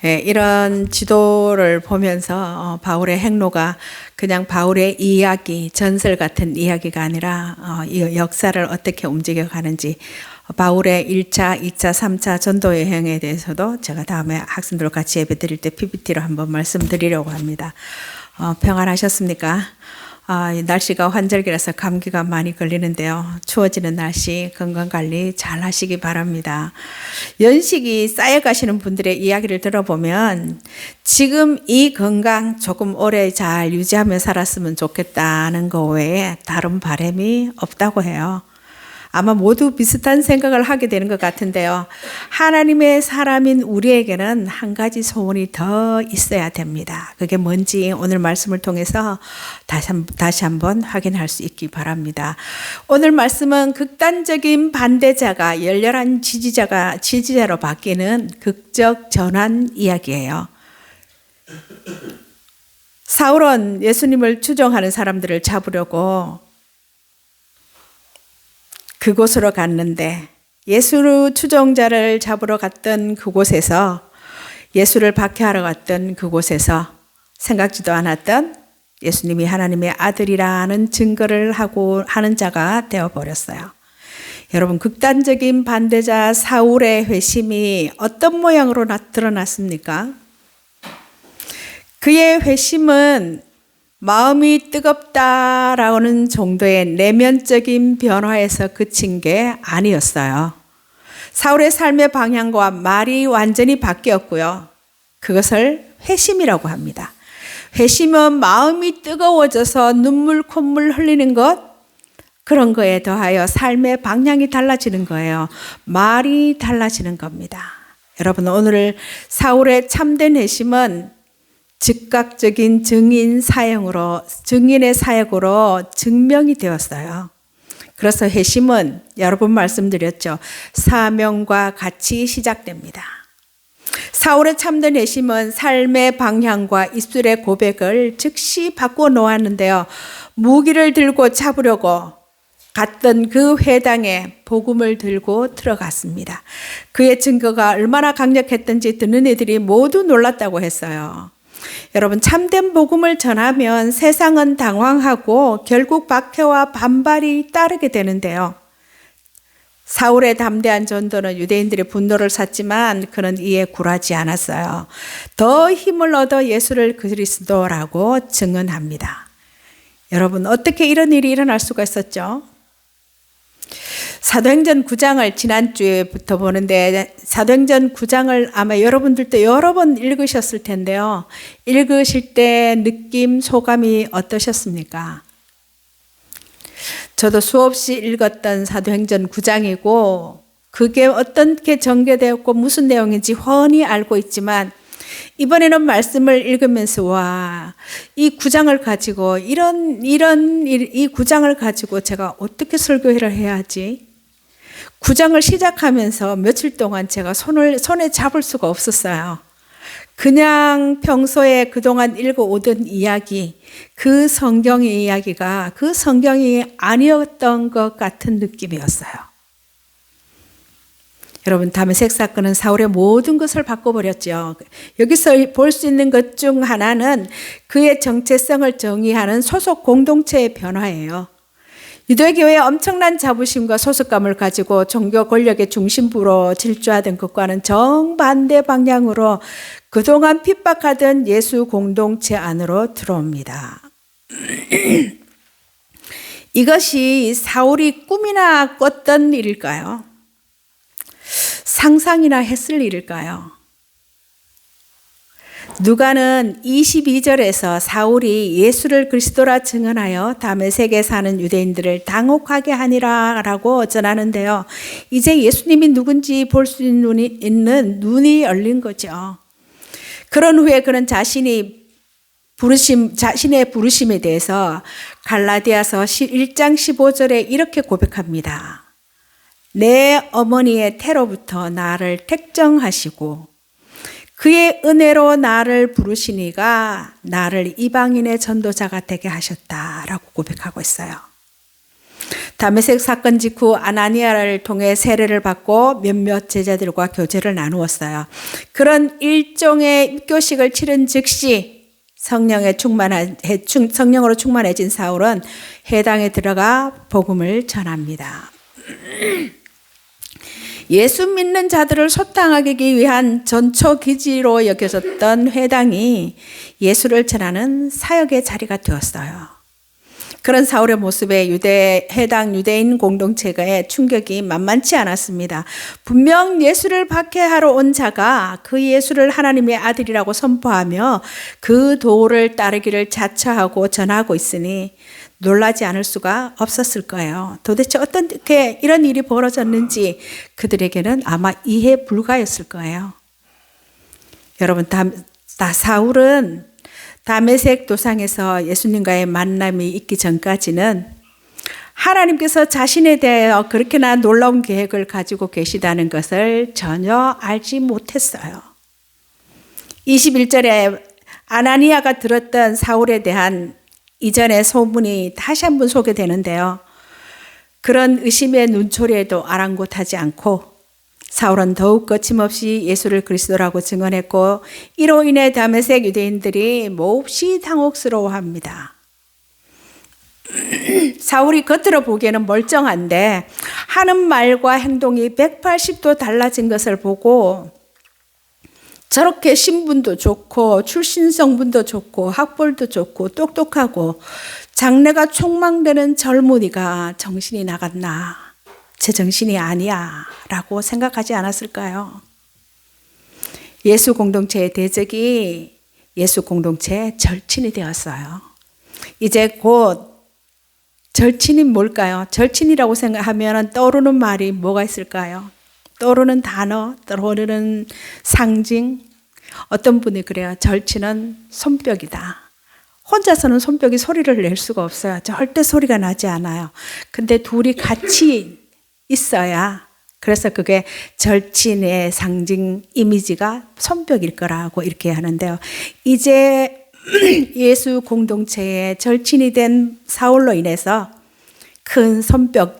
예, 이런 지도를 보면서 바울의 행로가 그냥 바울의 이야기, 전설 같은 이야기가 아니라 이 역사를 어떻게 움직여 가는지, 바울의 1차, 2차, 3차 전도 여행에 대해서도 제가 다음에 학생들과 같이 예배 드릴 때 PPT로 한번 말씀드리려고 합니다. 평안하셨습니까? 날씨가 환절기라서 감기가 많이 걸리는데요. 추워지는 날씨 건강관리 잘 하시기 바랍니다. 연식이 쌓여가시는 분들의 이야기를 들어보면 지금 이 건강 조금 오래 잘 유지하며 살았으면 좋겠다는 거 외에 다른 바람이 없다고 해요. 아마 모두 비슷한 생각을 하게 되는 것 같은데요. 하나님의 사람인 우리에게는 한 가지 소원이 더 있어야 됩니다. 그게 뭔지 오늘 말씀을 통해서 다시 한번 확인할 수 있기 바랍니다. 오늘 말씀은 극단적인 반대자가 열렬한 지지자로 바뀌는 극적 전환 이야기예요. 사울은 예수님을 추종하는 사람들을 잡으려고 그곳으로 갔는데, 예수 추종자를 잡으러 갔던 그곳에서, 예수를 박해하러 갔던 그곳에서 생각지도 않았던 예수님이 하나님의 아들이라는 증거를 하는 자가 되어버렸어요. 여러분, 극단적인 반대자 사울의 회심이 어떤 모양으로 드러났습니까? 그의 회심은 마음이 뜨겁다라는 정도의 내면적인 변화에서 그친 게 아니었어요. 사울의 삶의 방향과 말이 완전히 바뀌었고요. 그것을 회심이라고 합니다. 회심은 마음이 뜨거워져서 눈물, 콧물 흘리는 것, 그런 거에 더하여 삶의 방향이 달라지는 거예요. 말이 달라지는 겁니다. 여러분, 오늘 사울의 참된 회심은 즉각적인 증인의 사역으로 증명이 되었어요. 그래서 회심은 여러분 말씀드렸죠. 사명과 같이 시작됩니다. 사울의 참된 회심은 삶의 방향과 입술의 고백을 즉시 바꾸어 놓았는데요. 무기를 들고 잡으려고 갔던 그 회당에 복음을 들고 들어갔습니다. 그의 증거가 얼마나 강력했던지 듣는 이들이 모두 놀랐다고 했어요. 여러분, 참된 복음을 전하면 세상은 당황하고 결국 박해와 반발이 따르게 되는데요. 사울의 담대한 전도는 유대인들의 분노를 샀지만 그는 이에 굴하지 않았어요. 더 힘을 얻어 예수를 그리스도라고 증언합니다. 여러분, 어떻게 이런 일이 일어날 수가 있었죠? 사도행전 9장을 지난주에부터 보는데, 사도행전 9장을 아마 여러분들도 여러 번 읽으셨을 텐데요. 읽으실 때 느낌, 소감이 어떠셨습니까? 저도 수없이 읽었던 사도행전 9장이고 그게 어떻게 전개되었고 무슨 내용인지 훤히 알고 있지만, 이번에는 말씀을 읽으면서 이 9장을 가지고 이 9장을 가지고 제가 어떻게 설교를 해야 하지? 9장을 시작하면서 며칠 동안 제가 손에 잡을 수가 없었어요. 그냥 평소에 그동안 읽어오던 이야기, 그 성경의 이야기가 그 성경이 아니었던 것 같은 느낌이었어요. 여러분, 다메섹 사건은 사울의 모든 것을 바꿔버렸죠. 여기서 볼 수 있는 것 중 하나는 그의 정체성을 정의하는 소속 공동체의 변화예요. 유대교회의 엄청난 자부심과 소속감을 가지고 종교 권력의 중심부로 질주하던 것과는 정반대 방향으로 그동안 핍박하던 예수 공동체 안으로 들어옵니다. 이것이 사울이 꿈이나 꿨던 일일까요? 상상이나 했을 일일까요? 누가는 22절에서 사울이 예수를 그리스도라 증언하여 다메섹에 사는 유대인들을 당혹하게 하니라 라고 전하는데요. 이제 예수님이 누군지 볼 수 있는 눈이 열린 거죠. 그런 후에 그는 자신의 부르심에 대해서 갈라디아서 1장 15절에 이렇게 고백합니다. 내 어머니의 태로부터 나를 택정하시고 그의 은혜로 나를 부르시니가 나를 이방인의 전도자가 되게 하셨다라고 고백하고 있어요. 다메섹 사건 직후 아나니아를 통해 세례를 받고 몇몇 제자들과 교제를 나누었어요. 그런 일종의 입교식을 치른 즉시 성령으로 충만해진 사울은 회당에 들어가 복음을 전합니다. 예수 믿는 자들을 소탕하기 위한 전초 기지로 여겨졌던 회당이 예수를 전하는 사역의 자리가 되었어요. 그런 사울의 모습에 해당 유대인 공동체의 충격이 만만치 않았습니다. 분명 예수를 박해하러 온 자가 그 예수를 하나님의 아들이라고 선포하며 그 도를 따르기를 자처하고 전하고 있으니 놀라지 않을 수가 없었을 거예요. 도대체 어떻게 이런 일이 벌어졌는지 그들에게는 아마 이해 불가였을 거예요. 여러분, 사울은 다메섹 도상에서 예수님과의 만남이 있기 전까지는 하나님께서 자신에 대하여 그렇게나 놀라운 계획을 가지고 계시다는 것을 전혀 알지 못했어요. 21절에 아나니아가 들었던 사울에 대한 이전의 소문이 다시 한번 소개되는데요. 그런 의심의 눈초리에도 아랑곳하지 않고 사울은 더욱 거침없이 예수를 그리스도라고 증언했고 이로 인해 다메섹 유대인들이 몹시 당혹스러워합니다. 사울이 겉으로 보기에는 멀쩡한데 하는 말과 행동이 180도 달라진 것을 보고 저렇게 신분도 좋고 출신성분도 좋고 학벌도 좋고 똑똑하고 장래가 촉망되는 젊은이가 정신이 나갔나? 제정신이 아니야 라고 생각하지 않았을까요? 예수 공동체의 대적이 예수 공동체의 절친이 되었어요. 이제 곧 절친이 뭘까요? 절친이라고 생각하면 떠오르는 말이 뭐가 있을까요? 떠오르는 단어, 떠오르는 상징. 어떤 분이 그래요. 절친은 손뼉이다. 혼자서는 손뼉이 소리를 낼 수가 없어요. 절대 소리가 나지 않아요. 근데 둘이 같이 있어야, 그래서 그게 절친의 상징 이미지가 손뼉일 거라고 이렇게 하는데요. 이제 예수 공동체의 절친이 된 사울로 인해서 큰 손뼉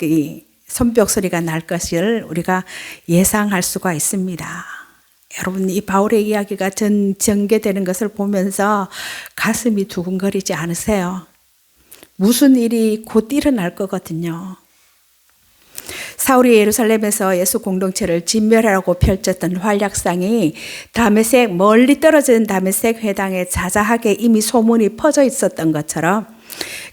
소리가 날 것을 우리가 예상할 수가 있습니다. 여러분, 이 바울의 이야기가 전개되는 것을 보면서 가슴이 두근거리지 않으세요? 무슨 일이 곧 일어날 거거든요. 사울이 예루살렘에서 예수 공동체를 진멸하라고 펼쳤던 활약상이 멀리 떨어진 다메섹 회당에 자자하게 이미 소문이 퍼져 있었던 것처럼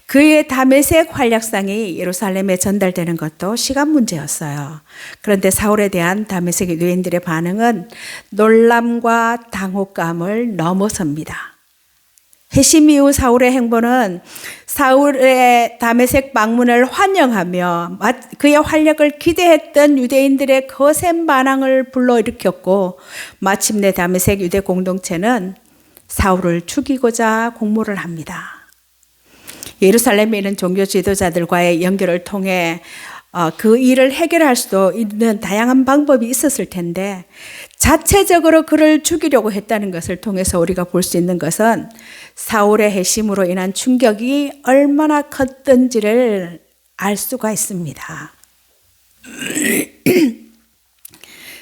그의 다메섹 활약상이 예루살렘에 전달되는 것도 시간 문제였어요. 그런데 사울에 대한 다메섹 유대인들의 반응은 놀람과 당혹감을 넘어섭니다. 회심 이후 사울의 행보는 사울의 다메섹 방문을 환영하며 그의 활약을 기대했던 유대인들의 거센 반항을 불러일으켰고 마침내 다메섹 유대 공동체는 사울을 죽이고자 공모를 합니다. 예루살렘에 있는 종교 지도자들과의 연결을 통해 그 일을 해결할 수도 있는 다양한 방법이 있었을 텐데 자체적으로 그를 죽이려고 했다는 것을 통해서 우리가 볼 수 있는 것은 사울의 회심으로 인한 충격이 얼마나 컸던지를 알 수가 있습니다.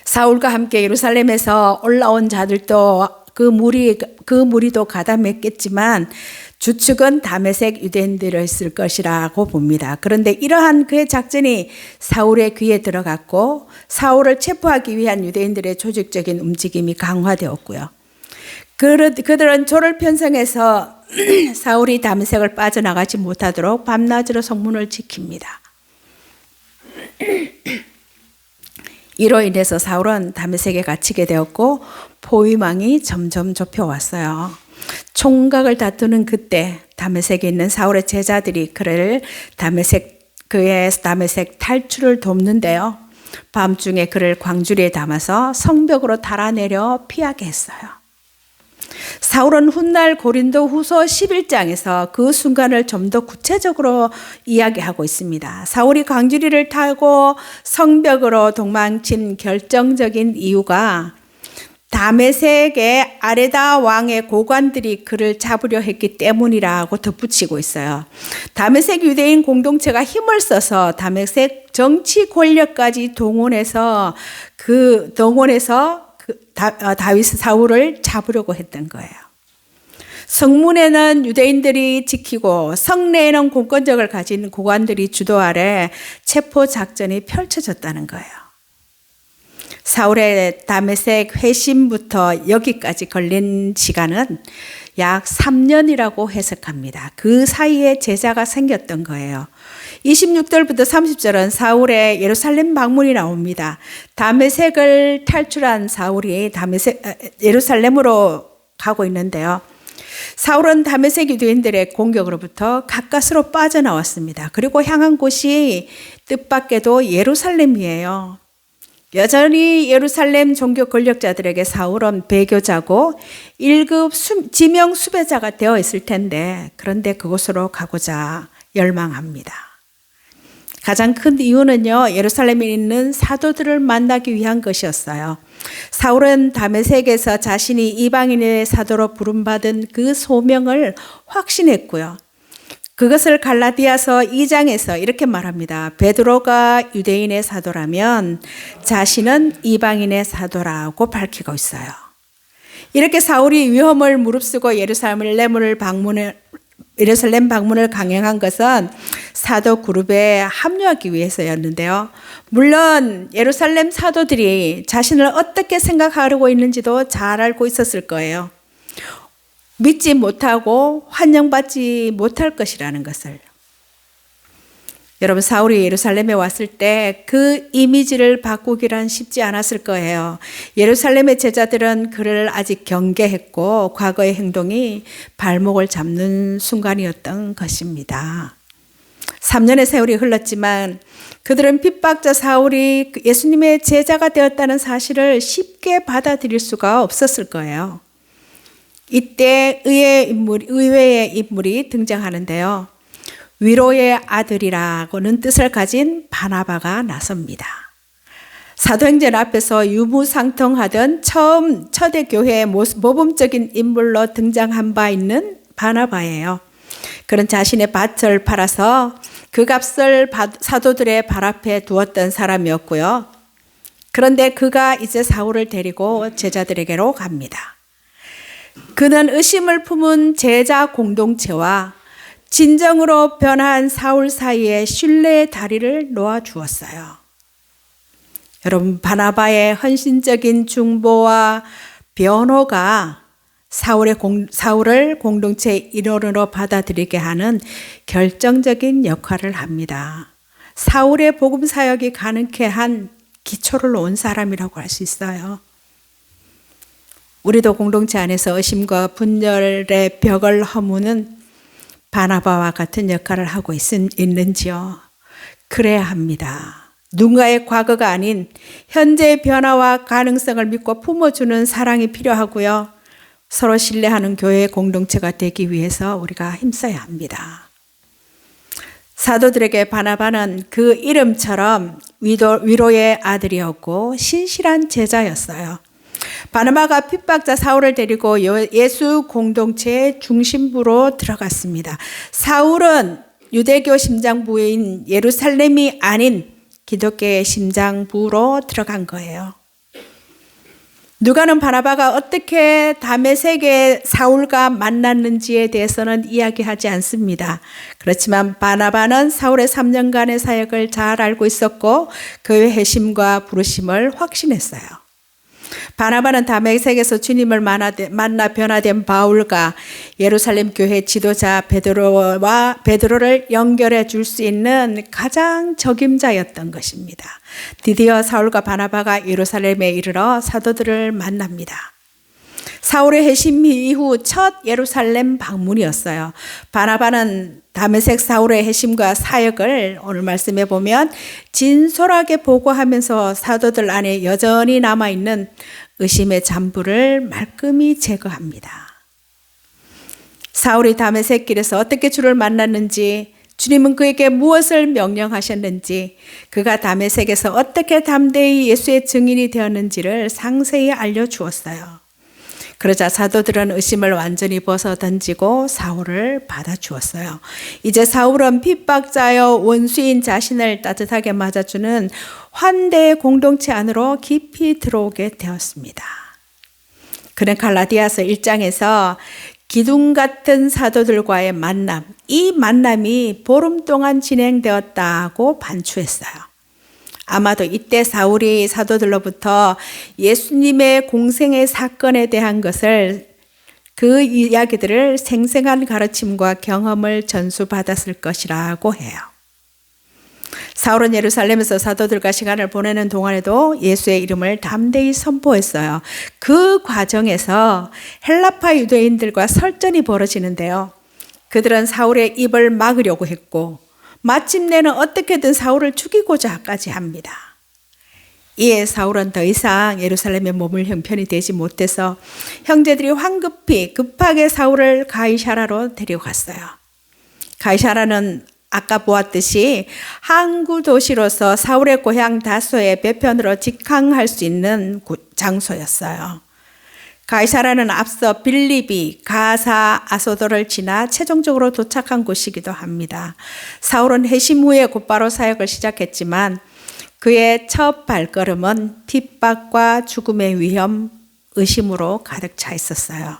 사울과 함께 예루살렘에서 올라온 자들도 그 무리도 가담했겠지만 주축은 다메섹 유대인들이었을 것이라고 봅니다. 그런데 이러한 그의 작전이 사울의 귀에 들어갔고 사울을 체포하기 위한 유대인들의 조직적인 움직임이 강화되었고요. 그들은 조를 편성해서 사울이 다메섹을 빠져나가지 못하도록 밤낮으로 성문을 지킵니다. 이로 인해서 사울은 다메섹에 갇히게 되었고 포위망이 점점 좁혀왔어요. 총각을 다투는 그때 다메섹에 있는 사울의 제자들이 그의 다메섹 탈출을 돕는데요. 밤중에 그를 광주리에 담아서 성벽으로 달아내려 피하게 했어요. 사울은 훗날 고린도 후서 11장에서 그 순간을 좀 더 구체적으로 이야기하고 있습니다. 사울이 광주리를 타고 성벽으로 도망친 결정적인 이유가 다메섹의 아레다 왕의 고관들이 그를 잡으려 했기 때문이라고 덧붙이고 있어요. 다메섹 유대인 공동체가 힘을 써서 다메섹 정치 권력까지 동원해서 다윗 사울을 잡으려고 했던 거예요. 성문에는 유대인들이 지키고 성내에는 공권력을 가진 고관들이 주도 아래 체포 작전이 펼쳐졌다는 거예요. 사울의 다메섹 회심부터 여기까지 걸린 시간은 약 3년이라고 해석합니다. 그 사이에 제자가 생겼던 거예요. 26절부터 30절은 사울의 예루살렘 방문이 나옵니다. 다메섹을 탈출한 사울이 예루살렘으로 가고 있는데요. 사울은 다메섹 유대인들의 공격으로부터 가까스로 빠져나왔습니다. 그리고 향한 곳이 뜻밖에도 예루살렘이에요. 여전히 예루살렘 종교 권력자들에게 사울은 배교자고 1급 지명 수배자가 되어 있을 텐데, 그런데 그곳으로 가고자 열망합니다. 가장 큰 이유는요, 예루살렘에 있는 사도들을 만나기 위한 것이었어요. 사울은 다메섹에서 자신이 이방인의 사도로 부름받은 그 소명을 확신했고요. 그것을 갈라디아서 2장에서 이렇게 말합니다. 베드로가 유대인의 사도라면 자신은 이방인의 사도라고 밝히고 있어요. 이렇게 사울이 위험을 무릅쓰고 예루살렘 방문을 강행한 것은 사도 그룹에 합류하기 위해서였는데요. 물론 예루살렘 사도들이 자신을 어떻게 생각하고 있는지도 잘 알고 있었을 거예요. 믿지 못하고 환영받지 못할 것이라는 것을. 여러분, 사울이 예루살렘에 왔을 때 그 이미지를 바꾸기란 쉽지 않았을 거예요. 예루살렘의 제자들은 그를 아직 경계했고 과거의 행동이 발목을 잡는 순간이었던 것입니다. 3년의 세월이 흘렀지만 그들은 핍박자 사울이 예수님의 제자가 되었다는 사실을 쉽게 받아들일 수가 없었을 거예요. 이때 의외의 인물이 등장하는데요. 위로의 아들이라고는 뜻을 가진 바나바가 나섭니다. 사도행전 앞에서 유무상통하던 처음 초대교회의 모범적인 인물로 등장한 바 있는 바나바예요. 그는 자신의 밭을 팔아서 그 값을 사도들의 발 앞에 두었던 사람이었고요. 그런데 그가 이제 사울을 데리고 제자들에게로 갑니다. 그는 의심을 품은 제자 공동체와 진정으로 변한 사울 사이에 신뢰의 다리를 놓아주었어요. 여러분, 바나바의 헌신적인 중보와 변호가 사울을 공동체의 일원으로 받아들이게 하는 결정적인 역할을 합니다. 사울의 복음 사역이 가능케 한 기초를 놓은 사람이라고 할 수 있어요. 우리도 공동체 안에서 의심과 분열의 벽을 허무는 바나바와 같은 역할을 하고 있는지요? 그래야 합니다. 누군가의 과거가 아닌 현재의 변화와 가능성을 믿고 품어주는 사랑이 필요하고요. 서로 신뢰하는 교회의 공동체가 되기 위해서 우리가 힘써야 합니다. 사도들에게 바나바는 그 이름처럼 위로의 아들이었고 신실한 제자였어요. 바나바가 핍박자 사울을 데리고 예수 공동체의 중심부로 들어갔습니다. 사울은 유대교 심장부인 예루살렘이 아닌 기독교의 심장부로 들어간 거예요. 누가는 바나바가 어떻게 다메섹의 사울과 만났는지에 대해서는 이야기하지 않습니다. 그렇지만 바나바는 사울의 3년간의 사역을 잘 알고 있었고 그의 회심과 부르심을 확신했어요. 바나바는 다메섹에서 주님을 만나 변화된 바울과 예루살렘 교회 지도자 베드로를 연결해 줄 수 있는 가장 적임자였던 것입니다. 드디어 사울과 바나바가 예루살렘에 이르러 사도들을 만납니다. 사울의 회심 이후 첫 예루살렘 방문이었어요. 바나바는 다메섹 사울의 회심과 사역을 오늘 말씀해 보면 진솔하게 보고하면서 사도들 안에 여전히 남아있는 의심의 잔부를 말끔히 제거합니다. 사울이 다메섹 길에서 어떻게 주를 만났는지 주님은 그에게 무엇을 명령하셨는지, 그가 다메섹에서 어떻게 담대히 예수의 증인이 되었는지를 상세히 알려주었어요. 그러자 사도들은 의심을 완전히 벗어던지고 사울을 받아주었어요. 이제 사울은 핍박자여 원수인 자신을 따뜻하게 맞아주는 환대의 공동체 안으로 깊이 들어오게 되었습니다. 그는 갈라디아서 1장에서 기둥 같은 사도들과의 만남, 이 만남이 보름 동안 진행되었다고 반추했어요. 아마도 이때 사울이 사도들로부터 예수님의 공생의 사건에 대한 것을, 그 이야기들을 생생한 가르침과 경험을 전수받았을 것이라고 해요. 사울은 예루살렘에서 사도들과 시간을 보내는 동안에도 예수의 이름을 담대히 선포했어요. 그 과정에서 헬라파 유대인들과 설전이 벌어지는데요. 그들은 사울의 입을 막으려고 했고 마침내는 어떻게든 사울을 죽이고자까지 합니다. 이에 사울은 더 이상 예루살렘에 머물 형편이 되지 못해서 형제들이 급하게 사울을 가이사라로 데려갔어요. 가이사라는 아까 보았듯이 항구 도시로서 사울의 고향 다소의 배편으로 직항할 수 있는 장소였어요. 가이사라는 앞서 빌립이 가사 아소도를 지나 최종적으로 도착한 곳이기도 합니다. 사울은 회심 후에 곧바로 사역을 시작했지만 그의 첫 발걸음은 핍박과 죽음의 위험, 의심으로 가득 차 있었어요.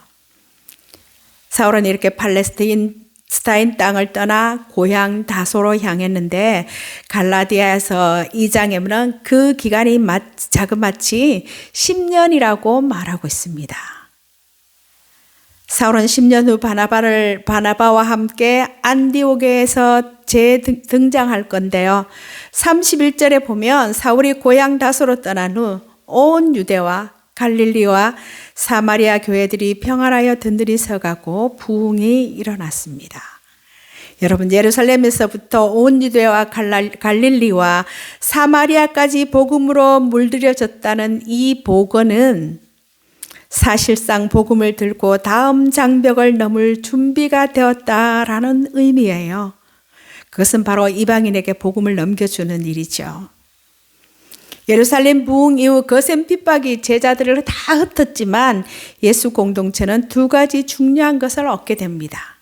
사울은 이렇게 팔레스타인 땅을 떠나 고향 다소로 향했는데 갈라디아에서 2장에 보면 그 기간이 자그마치 10년이라고 말하고 있습니다. 사울은 10년 후 바나바와 함께 안디오게에서 재등장할 건데요. 31절에 보면 사울이 고향 다소로 떠난 후 온 유대와 갈릴리와 사마리아 교회들이 평안하여 든든히 서가고 부흥이 일어났습니다. 여러분, 예루살렘에서부터 온 유대와 갈릴리와 사마리아까지 복음으로 물들여졌다는 이 복음은 사실상 복음을 들고 다음 장벽을 넘을 준비가 되었다라는 의미예요. 그것은 바로 이방인에게 복음을 넘겨주는 일이죠. 예루살렘 부흥 이후 거센 핍박이 제자들을 다 흩었지만 예수 공동체는 두 가지 중요한 것을 얻게 됩니다.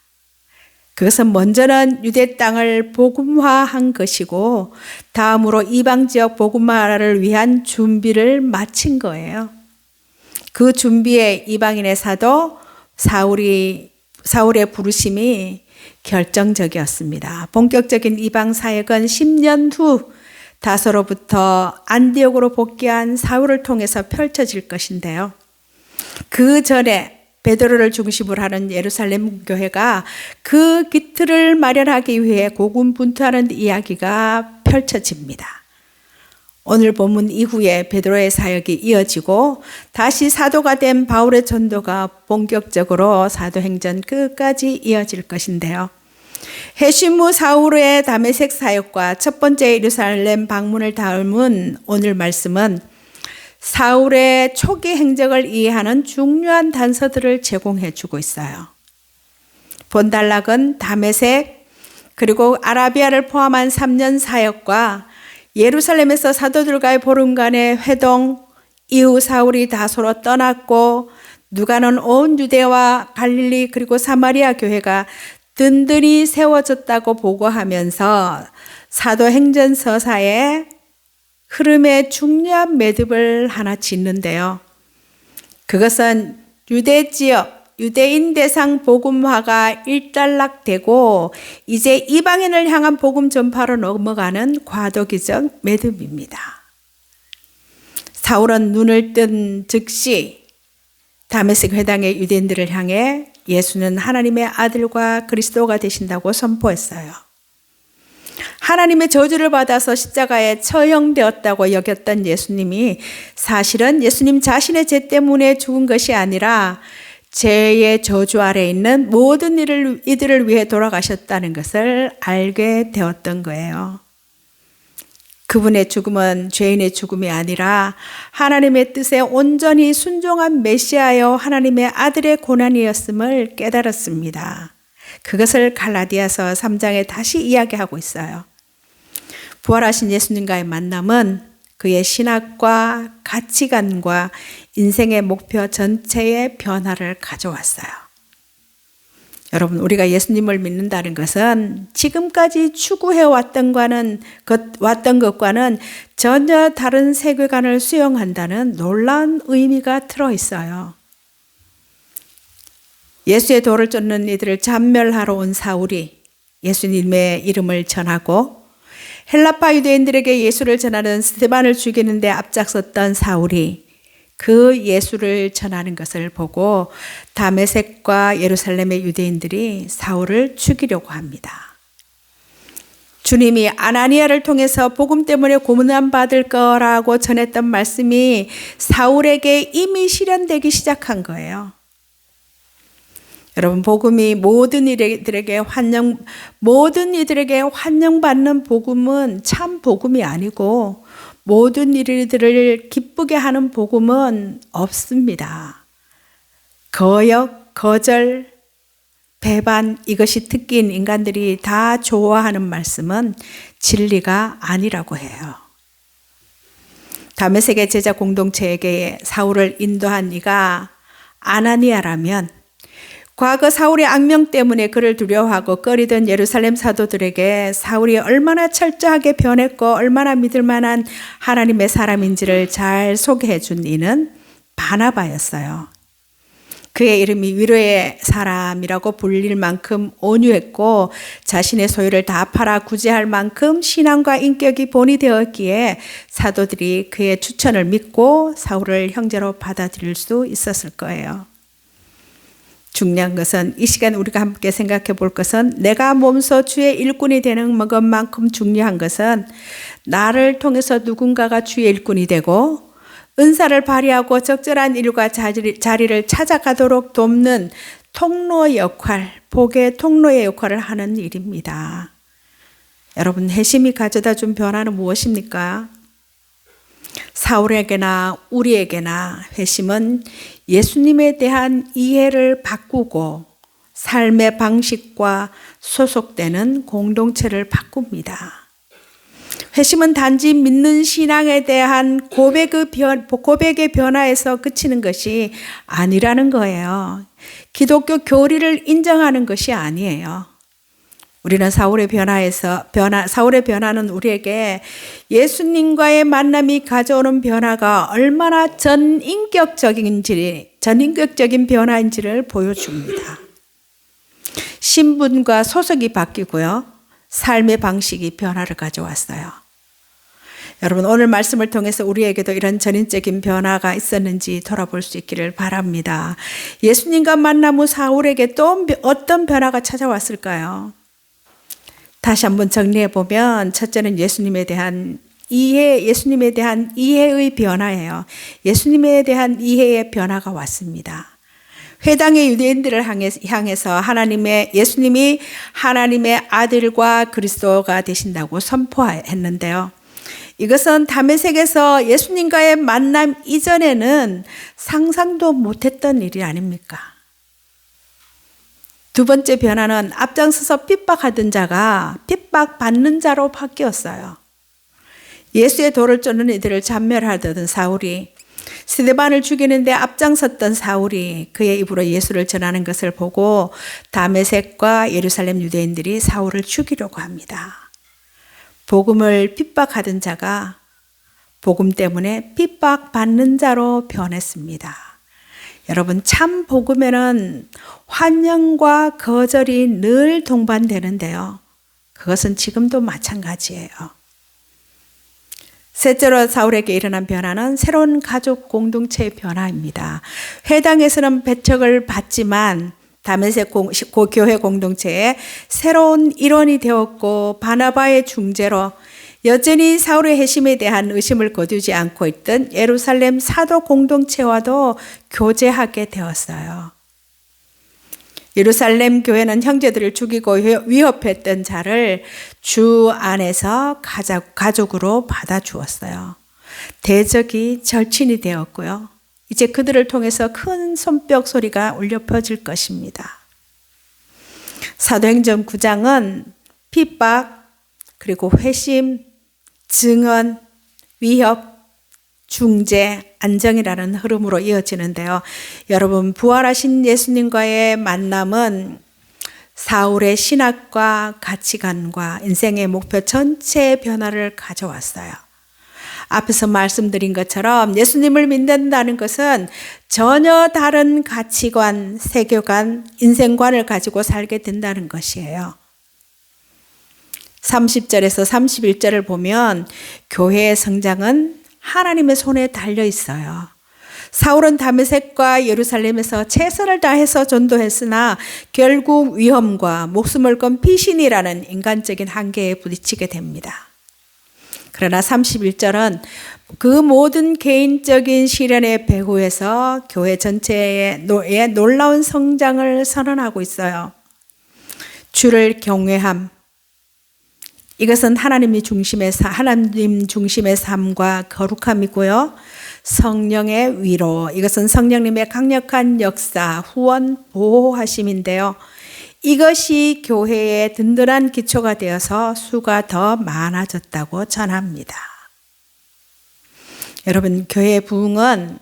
그것은 먼저는 유대 땅을 복음화한 것이고 다음으로 이방 지역 복음화를 위한 준비를 마친 거예요. 그 준비에 이방인의 사도 사울의 부르심이 결정적이었습니다. 본격적인 이방 사역은 10년 후 다소로부터 안디옥으로 복귀한 사울을 통해서 펼쳐질 것인데요. 그 전에 베드로를 중심으로 하는 예루살렘 교회가 그 기틀을 마련하기 위해 고군분투하는 이야기가 펼쳐집니다. 오늘 본문 이후에 베드로의 사역이 이어지고 다시 사도가 된 바울의 전도가 본격적으로 사도행전 끝까지 이어질 것인데요. 회심 후 사울의 다메섹 사역과 첫 번째 예루살렘 방문을 담은 오늘 말씀은 사울의 초기 행적을 이해하는 중요한 단서들을 제공해 주고 있어요. 본단락은 다메섹 그리고 아라비아를 포함한 3년 사역과 예루살렘에서 사도들과의 보름간의 회동, 이후 사울이 다소로 떠났고 누가는 온 유대와 갈릴리 그리고 사마리아 교회가 든든히 세워졌다고 보고하면서 사도행전 서사의 흐름에 중요한 매듭을 하나 짓는데요. 그것은 유대 지역, 유대인 대상 복음화가 일단락되고 이제 이방인을 향한 복음 전파로 넘어가는 과도기적 매듭입니다. 사울은 눈을 뜬 즉시 다메섹 회당의 유대인들을 향해 예수는 하나님의 아들과 그리스도가 되신다고 선포했어요. 하나님의 저주를 받아서 십자가에 처형되었다고 여겼던 예수님이 사실은 예수님 자신의 죄 때문에 죽은 것이 아니라 죄의 저주 아래 있는 모든 이들을 위해 돌아가셨다는 것을 알게 되었던 거예요. 그분의 죽음은 죄인의 죽음이 아니라 하나님의 뜻에 온전히 순종한 메시아여 하나님의 아들의 고난이었음을 깨달았습니다. 그것을 갈라디아서 3장에 다시 이야기하고 있어요. 부활하신 예수님과의 만남은 그의 신학과 가치관과 인생의 목표 전체의 변화를 가져왔어요. 여러분, 우리가 예수님을 믿는다는 것은 지금까지 추구해왔던 것과는 전혀 다른 세계관을 수용한다는 놀라운 의미가 들어있어요. 예수의 도를 쫓는 이들을 잔멸하러 온 사울이 예수님의 이름을 전하고 헬라파 유대인들에게 예수를 전하는 스데반을 죽이는 데 앞장섰던 사울이 그 예수를 전하는 것을 보고 다메섹과 예루살렘의 유대인들이 사울을 죽이려고 합니다. 주님이 아나니아를 통해서 복음 때문에 고문받을 거라고 전했던 말씀이 사울에게 이미 실현되기 시작한 거예요. 여러분, 복음이 모든 이들에게 환영받는 복음은 참 복음이 아니고 모든 이들을 기쁘게 하는 복음은 없습니다. 거역, 거절, 배반, 이것이 특기인 인간들이 다 좋아하는 말씀은 진리가 아니라고 해요. 다메섹의 제자 공동체에게 사울을 인도한 이가 아나니아라면 과거 사울의 악명 때문에 그를 두려워하고 꺼리던 예루살렘 사도들에게 사울이 얼마나 철저하게 변했고 얼마나 믿을 만한 하나님의 사람인지를 잘 소개해 준 이는 바나바였어요. 그의 이름이 위로의 사람이라고 불릴 만큼 온유했고 자신의 소유를 다 팔아 구제할 만큼 신앙과 인격이 본이 되었기에 사도들이 그의 추천을 믿고 사울을 형제로 받아들일 수 있었을 거예요. 중요한 것은 이 시간 우리가 함께 생각해 볼 것은 내가 몸소 주의 일꾼이 되는 것만큼 중요한 것은 나를 통해서 누군가가 주의 일꾼이 되고 은사를 발휘하고 적절한 일과 자리를 찾아가도록 돕는 통로 역할, 복의 통로의 역할을 하는 일입니다. 여러분, 회심이 가져다 준 변화는 무엇입니까? 사울에게나 우리에게나 회심은 예수님에 대한 이해를 바꾸고 삶의 방식과 소속되는 공동체를 바꿉니다. 회심은 단지 믿는 신앙에 대한 고백의 변화에서 그치는 것이 아니라는 거예요. 기독교 교리를 인정하는 것이 아니에요. 우리는 사울의 변화는 우리에게 예수님과의 만남이 가져오는 변화가 얼마나 전인격적인 변화인지를 보여줍니다. 신분과 소속이 바뀌고요. 삶의 방식이 변화를 가져왔어요. 여러분, 오늘 말씀을 통해서 우리에게도 이런 전인적인 변화가 있었는지 돌아볼 수 있기를 바랍니다. 예수님과 만남 후 사울에게 또 어떤 변화가 찾아왔을까요? 다시 한번 정리해 보면 첫째는 예수님에 대한 이해의 변화예요. 예수님에 대한 이해의 변화가 왔습니다. 회당의 유대인들을 향해서 예수님이 하나님의 아들과 그리스도가 되신다고 선포했는데요. 이것은 다메섹에서 예수님과의 만남 이전에는 상상도 못했던 일이 아닙니까? 두 번째 변화는 앞장서서 핍박하던 자가 핍박받는 자로 바뀌었어요. 예수의 도를 쫓는 이들을 잔멸하던 사울이, 스데반을 죽이는데 앞장섰던 사울이 그의 입으로 예수를 전하는 것을 보고 다메섹과 예루살렘 유대인들이 사울을 죽이려고 합니다. 복음을 핍박하던 자가 복음 때문에 핍박받는 자로 변했습니다. 여러분, 참 복음에는 환영과 거절이 늘 동반되는데요. 그것은 지금도 마찬가지예요. 셋째로 사울에게 일어난 변화는 새로운 가족 공동체의 변화입니다. 회당에서는 배척을 받지만 다메섹 교회 공동체에 새로운 일원이 되었고 바나바의 중재로 여전히 사울의 회심에 대한 의심을 거두지 않고 있던 예루살렘 사도 공동체와도 교제하게 되었어요. 예루살렘 교회는 형제들을 죽이고 위협했던 자를 주 안에서 가족으로 받아주었어요. 대적이 절친이 되었고요. 이제 그들을 통해서 큰 손뼉 소리가 울려 퍼질 것입니다. 사도행전 9장은 핍박, 그리고 회심, 증언, 위협, 중재, 안정이라는 흐름으로 이어지는데요. 여러분, 부활하신 예수님과의 만남은 사울의 신학과 가치관과 인생의 목표 전체의 변화를 가져왔어요. 앞에서 말씀드린 것처럼 예수님을 믿는다는 것은 전혀 다른 가치관, 세계관, 인생관을 가지고 살게 된다는 것이에요. 30절에서 31절을 보면 교회의 성장은 하나님의 손에 달려 있어요. 사울은 다메섹과 예루살렘에서 최선을 다해서 전도했으나 결국 위험과 목숨을 건 피신이라는 인간적인 한계에 부딪히게 됩니다. 그러나 31절은 그 모든 개인적인 시련의 배후에서 교회 전체의 놀라운 성장을 선언하고 있어요. 주를 경외함. 이것은 하나님 중심의 삶과 거룩함이고요. 성령의 위로. 이것은 성령님의 강력한 역사, 후원, 보호하심인데요. 이것이 교회의 든든한 기초가 되어서 수가 더 많아졌다고 전합니다. 여러분, 교회의 부흥은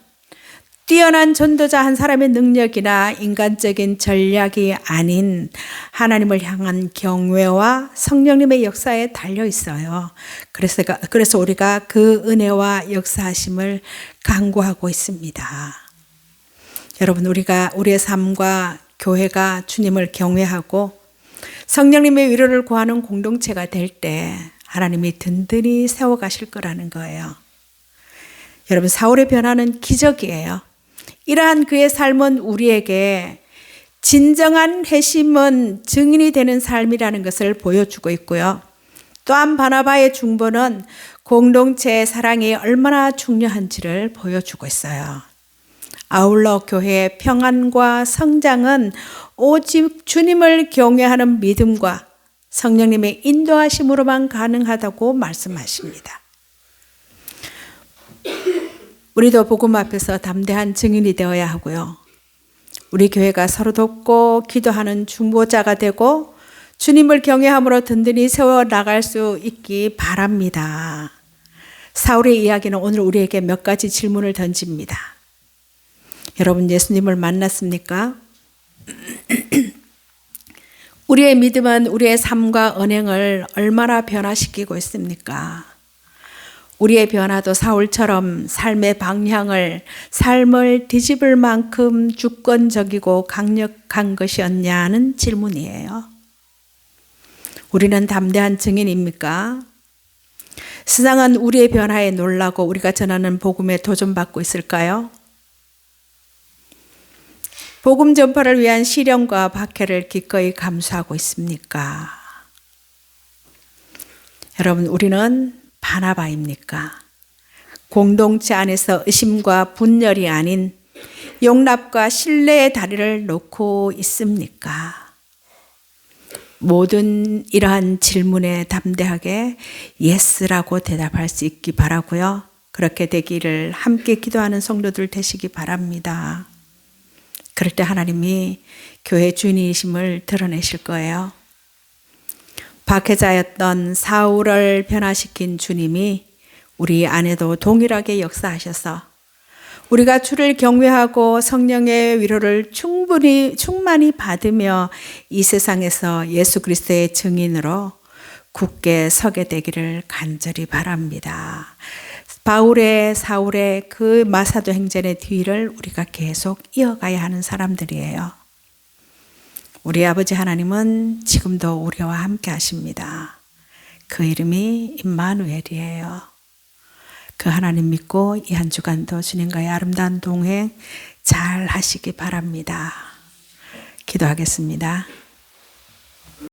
뛰어난 전도자 한 사람의 능력이나 인간적인 전략이 아닌 하나님을 향한 경외와 성령님의 역사에 달려 있어요. 그래서 우리가 그 은혜와 역사하심을 간구하고 있습니다. 여러분, 우리의 삶과 교회가 주님을 경외하고 성령님의 위로를 구하는 공동체가 될 때 하나님이 든든히 세워가실 거라는 거예요. 여러분, 사울의 변화는 기적이에요. 이러한 그의 삶은 우리에게 진정한 회심은 증인이 되는 삶이라는 것을 보여주고 있고요. 또한 바나바의 중보는 공동체의 사랑이 얼마나 중요한지를 보여주고 있어요. 아울러 교회의 평안과 성장은 오직 주님을 경외하는 믿음과 성령님의 인도하심으로만 가능하다고 말씀하십니다. 우리도 복음 앞에서 담대한 증인이 되어야 하고요. 우리 교회가 서로 돕고 기도하는 중보자가 되고 주님을 경외함으로 든든히 세워나갈 수 있기 바랍니다. 사울의 이야기는 오늘 우리에게 몇 가지 질문을 던집니다. 여러분, 예수님을 만났습니까? 우리의 믿음은 우리의 삶과 언행을 얼마나 변화시키고 있습니까? 우리의 변화도 사울처럼 삶의 삶을 뒤집을 만큼 주권적이고 강력한 것이었냐는 질문이에요. 우리는 담대한 증인입니까? 세상은 우리의 변화에 놀라고 우리가 전하는 복음에 도전받고 있을까요? 복음 전파를 위한 시련과 박해를 기꺼이 감수하고 있습니까? 여러분, 우리는 바나바입니까? 공동체 안에서 의심과 분열이 아닌 용납과 신뢰의 다리를 놓고 있습니까? 모든 이러한 질문에 담대하게 예스라고 대답할 수 있기 바라고요. 그렇게 되기를 함께 기도하는 성도들 되시기 바랍니다. 그럴 때 하나님이 교회 주인이심을 드러내실 거예요. 박해자였던 사울을 변화시킨 주님이 우리 안에도 동일하게 역사하셔서 우리가 주를 경외하고 성령의 위로를 충만히 받으며 이 세상에서 예수 그리스도의 증인으로 굳게 서게 되기를 간절히 바랍니다. 사울의 그 마사도 행전의 뒤를 우리가 계속 이어가야 하는 사람들이에요. 우리 아버지 하나님은 지금도 우리와 함께 하십니다. 그 이름이 임마누엘이에요. 그 하나님 믿고 이 한 주간도 주님과의 아름다운 동행 잘 하시기 바랍니다. 기도하겠습니다.